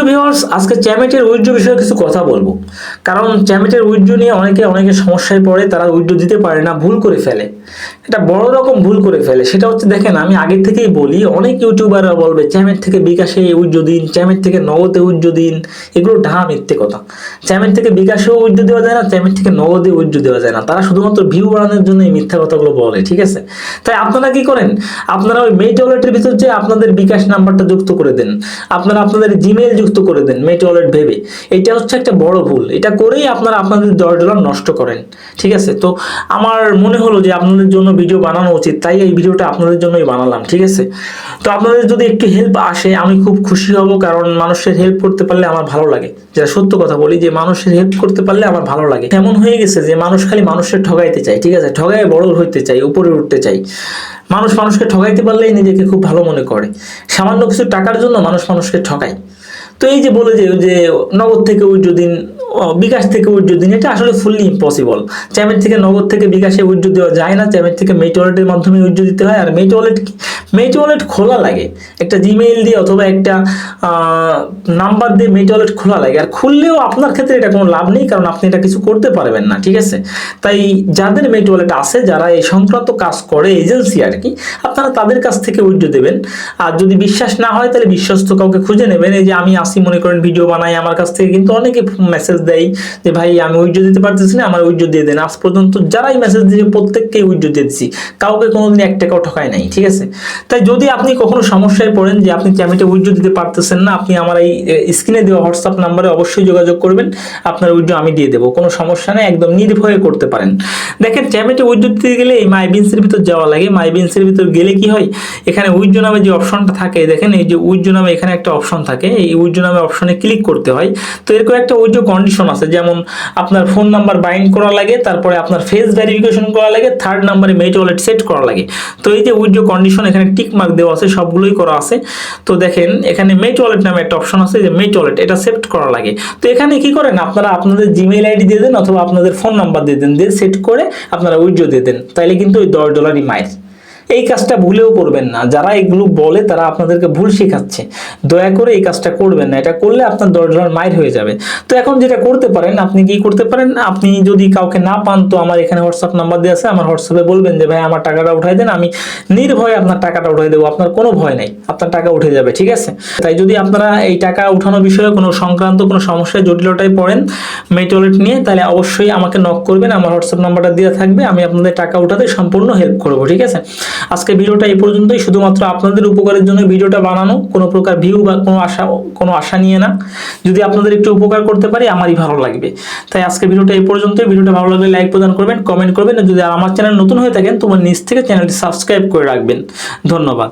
Viewers, আজকে চ্যামেটের withdraw বিষয়ে কিছু কথা বলবো। কারণ চ্যামেটের উইথড্র নিয়ে অনেকে সমস্যায় পড়ে, তারা উইথড্র দিতে পারে না, ভুল করে ফেলে। এটা বড় রকম ভুল করে ফেলে। সেটা হচ্ছে, দেখেন, আমি আগে থেকেই বলি, অনেক ইউটিউবাররা বলবে চ্যামেট থেকে বিকাশে উইথড্র দিন, চ্যামেট থেকে নগদে উইথড্র দিন। এগুলো ঢাহা মিথ্যে কথা। চ্যামেট থেকে বিকাশেও উইথড্র দেওয়া যায় না, চ্যামেট থেকে নগদে উইথড্র দেওয়া যায় না। তারা শুধুমাত্র ভিউ বাড়ানোর জন্য এই মিথ্যা কথাগুলো বলে, ঠিক আছে? তাই আপনারা কি করেন, আপনারা ওই মেট ওয়ালেটের ভিতর যে আপনাদের বিকাশ নাম্বারটা যুক্ত করে দেন, আপনারা আপনাদের জিমেইল যুক্ত করে দেন মেট ওয়ালেট ভেবে। এটা হচ্ছে একটা বড় ভুল। এটা করেই আপনারা আপনাদের $10 নষ্ট করেন, ঠিক আছে? তো আমার মনে হলো যে আপনাদের জন্য ভিডিও বানানো উচিত, তাই এই ভিডিওটা আপনাদের জন্যই বানালাম, ঠিক আছে? তো আপনাদের যদি একটু হেল্প আসে আমি খুব খুশি হব, কারণ মানুষের হেল্প করতে পারলে আমার ভালো লাগে। যেটা সত্য কথা বলি, যে মানুষের হেল্প করতে পারলে আমার ভালো লাগে। এমন হয়ে গেছে যে মানুষ খালি মানুষের ঠগাইতে চায়, ঠিক আছে? ঠগায় বড় হইতে চাই, উপরে উঠতে চাই। মানুষ মানুষকে ঠগাইতে পারলেই নিজেকে খুব ভালো মনে করে। সামান্য কিছু টাকার জন্য মানুষ মানুষকে ঠকায়। তো এই যে বলে যে নগদ থেকে উইথড্র দিন, বিকাশ থেকে উইথড্র দিন, এটা আসলে ফুললি ইম্পসিবল। চ্যামেট থেকে নগদ থেকে বিকাশে উইথড্র দেওয়া যায় না, চ্যামেট থেকে মেট ওয়ালেটের মাধ্যমে উইথড্র দিতে হয়। আর মেট ওয়ালেট খোলা লাগে একটা জিমেইল দিয়ে অথবা একটা নাম্বার দিয়ে মেট ওয়ালেট খোলা লাগে। আর খুললেও আপনার ক্ষেত্রে এটা কোনো লাভ নেই, কারণ আপনি এটা কিছু করতে পারবেন না, ঠিক আছে? তাই যাদের মেট ওয়ালেট আছে, যারা এই সংক্রান্ত কাজ করে, এজেন্সি আর কি, আপনারা তাদের কাছ থেকে উইথড্র দেবেন। আর যদি বিশ্বাস না হয় তাহলে বিশ্বস্ত কাউকে খুঁজে নেবেন। এই যে আমি আসি, মনে করেন ভিডিও বানাই, আমার কাছ থেকে কিন্তু অনেকে মেসেজ দেয় যে ভাই আমি উইথড্র দিতে পারতেছি না, আমার উইথড্র দিয়ে দেন। আজ পর্যন্ত যারাই মেসেজ দিয়ে প্রত্যেককে উইথড্র দিয়ে দিচ্ছি, কাউকে কোনোদিন 1 টাকাও ঠকায় নাই, ঠিক আছে? তাই যদি আপনি কখনো সমস্যায় পড়েন যে আপনি চ্যামেটে উইথড্র দিতে পারতেছেন না, আপনি আমার এই স্ক্রিনে দেওয়া হোয়াটসঅ্যাপ নাম্বারে অবশ্যই যোগাযোগ করবেন। আপনার উইথড্র আমি দিয়ে দেবো, কোনো সমস্যা নেই, একদম নির্ভয়ে করতে পারেন। দেখেন, চ্যামেটে উইথড্র দিতে গেলে এই মাইবিন্সের ভিতর যাওয়া লাগে। মাইবিন্সের ভিতর গেলে কি হয়, এখানে উইথড্র নামে যে অপশনটা থাকে, দেখেন এই যে উইথড্র নামে এখানে একটা অপশন থাকে, এই উইথড্র নামে অপশনে ক্লিক করতে হয়। তো এরকম একটা উইথড্র কন্ডিশন আছে, যেমন আপনার ফোন নাম্বার বাইন্ড করা লাগে, তারপরে আপনার ফেস ভেরিফিকেশন করা লাগে, 3rd নাম্বারে মেট ওয়ালেট সেট করা লাগে। তো এই যে উইথড্র কন্ডিশন, এখানে টিক মার্ক দেওয়া আছে, সবগুলোই করা আছে। তো দেখেন এখানে মেট ওয়ালেট নামে একটা অপশন আছে, যে মেট ওয়ালেট, এটা সেট করা লাগে। তো এখানে কি করেন, আপনারা আপনাদের জিমেইল আইডি দিয়ে দেন অথবা আপনাদের ফোন নাম্বার দিয়ে দেন, দিয়ে সেট করে আপনারা উইথড্র দিয়ে দেন। তাইলে কিন্তু ওই $10 মাইর। এই কাজটা ভুলেও করবেন না। যারা এগুলো বলে তারা আপনাদেরকে ভুল শেখাচ্ছে। দয়া করে এই কাজটা করবেন না। এটা করলে আপনার $10 মাইর হয়ে যাবে। তো এখন যেটা করতে পারেন, আপনি কি করতে পারেন, আপনি যদি কাউকে না পান, তো আমার এখানে হোয়াটসঅ্যাপ নাম্বার দেওয়া আছে, আমার হোয়াটসঅ্যাপে বলবেন যে ভাই আমার টাকাটা উঠাই দেন, আমি নির্ভয়ে আপনার টাকাটা উঠাই দেবো। আপনার কোনো ভয় নাই, আপনার টাকা উঠে যাবে, ঠিক আছে? তাই যদি আপনারা এই টাকা উঠানো বিষয়ে কোনো সংক্রান্ত কোনো সমস্যায়, জটিলতায় পড়েন মেট ওয়ালেট নিয়ে, তাহলে অবশ্যই আমাকে নক করবেন। আমার হোয়াটসঅ্যাপ নাম্বারটা দেওয়া থাকবে, আমি আপনাদের টাকা উঠাতে সম্পূর্ণ হেল্প করবো, ঠিক আছে? আজকে ভিডিওটা এই পর্যন্তই, শুধুমাত্র আপনাদের উপকারের জন্য ভিডিওটা বানানো, কোনো প্রকার ভিউ বা কোনো আশা নিয়ে না। যদি আপনাদের একটু উপকার করতে পারি আমারই ভালো লাগবে। তাই আজকে ভিডিওটা এই পর্যন্তই। ভিডিওটা ভালো লাগলে লাইক প্রদান করবেন, কমেন্ট করবেন। যদি আমার চ্যানেল নতুন হয়ে থাকেন, তোমার নিজ থেকে চ্যানেলটি সাবস্ক্রাইব করে রাখবেন। ধন্যবাদ।